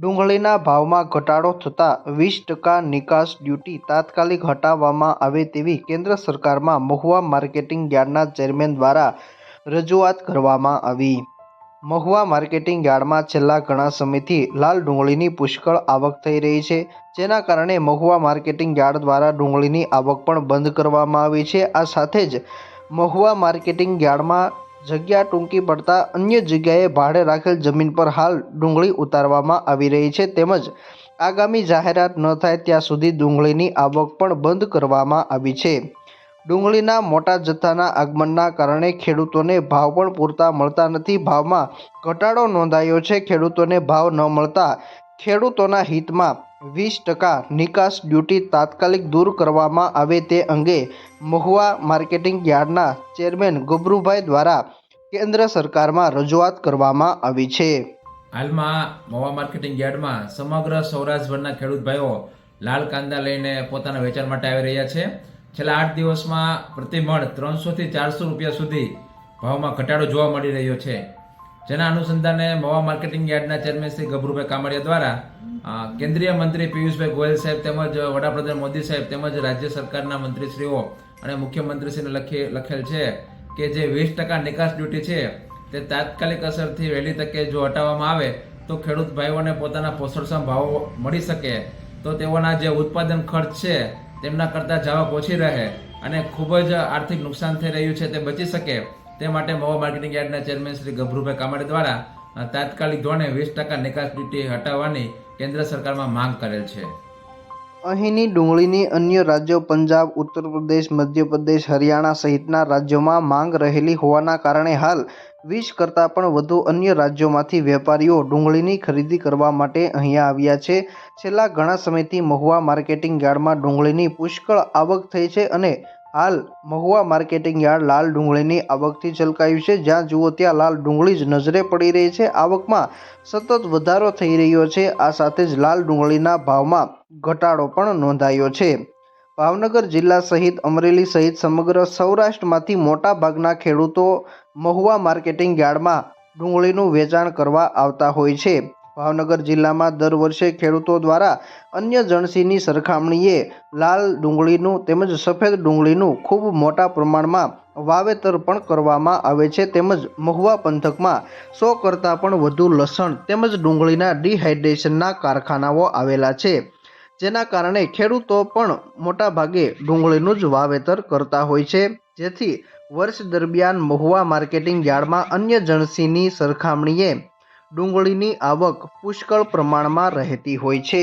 ડુંગળીના ભાવમાં ઘટાડો થતાં 20% નિકાસ ડ્યુટી તાત્કાલિક હટાવવામાં આવે તેવી કેન્દ્ર સરકારમાં મહુવા માર્કેટિંગ યાર્ડના ચેરમેન દ્વારા રજૂઆત કરવામાં આવી। મહુવા માર્કેટિંગ યાર્ડમાં છેલ્લા ઘણા સમયથી લાલ ડુંગળીની પુષ્કળ આવક થઈ રહી છે, જેના કારણે મહુવા માર્કેટિંગ યાર્ડ દ્વારા ડુંગળીની આવક પણ બંધ કરવામાં આવી છે। આ સાથે જ મહુવા માર્કેટિંગ યાર્ડમાં જગ્યા ટૂંકી પડતા અન્ય જગ્યાએ ભાડે રાખેલ જમીન પર હાલ ડુંગળી ઉતારવામાં આવી રહી છે, તેમજ આગામી જાહેરાત ન થાય ત્યાં સુધી ડુંગળીની આવક પણ બંધ કરવામાં આવી છે। ડુંગળીના મોટા જથ્થાના આગમનના કારણે ખેડૂતોને ભાવ પણ પૂરતા મળતા નથી। ભાવમાં ઘટાડો નોંધાયો છે। ખેડૂતોને ભાવ ન મળતા ખેડૂતોના હિતમાં 20% નિકાસ ડ્યુટી તાત્કાલિક દૂર કરવામાં આવે તે અંગે મહુવા માર્કેટિંગ યાર્ડના ચેરમેન ગભરુભાઈ દ્વારા કેન્દ્ર સરકારમાં રજૂઆત કરવામાં આવી છે। હાલમાં મહુવા માર્કેટિંગ યાર્ડમાં સમગ્ર સૌરાષ્ટ્રભરના ખેડૂત ભાઈઓ લાલ કાંદા લઈને પોતાના વેચાણ માટે આવી રહ્યા છે। છેલ્લા 8 દિવસમાં પ્રતિમણ 300 થી 400 રૂપિયા સુધી ભાવમાં ઘટાડો જોવા મળી રહ્યો છે, જેના અનુસંધાને મહુવા માર્કેટિંગ યાર્ડના ચેરમેન શ્રી ગભરુભાઈ કામડિયા દ્વારા કેન્દ્રીય મંત્રી પિયુષભાઈ ગોયલ સાહેબ તેમજ વડાપ્રધાન મોદી સાહેબ તેમજ રાજ્ય સરકારના મંત્રીશ્રીઓ અને મુખ્યમંત્રીશ્રીને લખેલ છે કે જે 20% નિકાસ ડ્યુટી છે તે તાત્કાલિક અસરથી વહેલી તકે જો હટાવવામાં આવે તો ખેડૂત ભાઈઓને પોતાના પોષણક્ષમ ભાવો મળી શકે, તો તેઓના જે ઉત્પાદન ખર્ચ છે તેમના કરતાં જાવક ઓછી રહે અને ખૂબ જ આર્થિક નુકસાન થઈ રહ્યું છે તે બચી શકે, તે માટે મહુવા માર્કેટિંગ યાર્ડના ચેરમેન શ્રી ગભરુભાઈ કામડિયા દ્વારા તાત્કાલિક ધોરણે 20% નિકાસ ડ્યુટી હટાવવાની કેન્દ્ર સરકારમાં માંગ કરેલ છે। અહીંની ડુંગળીની અન્ય રાજ્યો પંજાબ, ઉત્તર પ્રદેશ, મધ્યપ્રદેશ, હરિયાણા સહિતના રાજ્યોમાં માંગ રહેલી હોવાના કારણે હાલ 20 કરતાં પણ વધુ અન્ય રાજ્યોમાંથી વેપારીઓ ડુંગળીની ખરીદી કરવા માટે અહીંયા આવ્યા છે। છેલ્લા ઘણા સમયથી મહુવા માર્કેટિંગ યાર્ડમાં ડુંગળીની પુષ્કળ આવક થઈ છે અને હાલ મહુવા માર્કેટિંગ યાર્ડ લાલ ડુંગળીની આવકથી છલકાયું છે। જ્યાં જુઓ ત્યાં લાલ ડુંગળી જ નજરે પડી રહી છે। આવકમાં સતત વધારો થઈ રહ્યો છે। આ સાથે જ લાલ ડુંગળીના ભાવમાં ઘટાડો પણ નોંધાયો છે। ભાવનગર જિલ્લા સહિત અમરેલી સહિત સમગ્ર સૌરાષ્ટ્રમાંથી મોટા ભાગના ખેડૂતો મહુવા માર્કેટિંગ યાર્ડમાં ડુંગળીનું વેચાણ કરવા આવતા હોય છે। ભાવનગર જિલ્લામાં દર વર્ષે ખેડૂતો દ્વારા અન્ય જણસીની સરખામણીએ લાલ ડુંગળીનું તેમજ સફેદ ડુંગળીનું ખૂબ મોટા પ્રમાણમાં વાવેતર પણ કરવામાં આવે છે, તેમજ મહુવા પંથકમાં 100 કરતાં પણ વધુ લસણ તેમજ ડુંગળીના ડિહાઇડ્રેશનના કારખાનાઓ આવેલા છે, જેના કારણે ખેડૂતો પણ મોટા ભાગે ડુંગળીનું જ વાવેતર કરતા હોય છે, જેથી વર્ષ દરમિયાન મહુવા માર્કેટિંગ યાર્ડમાં અન્ય જણસીની સરખામણીએ ડુંગળીની આવક પુષ્કળ પ્રમાણમાં રહેતી હોય છે।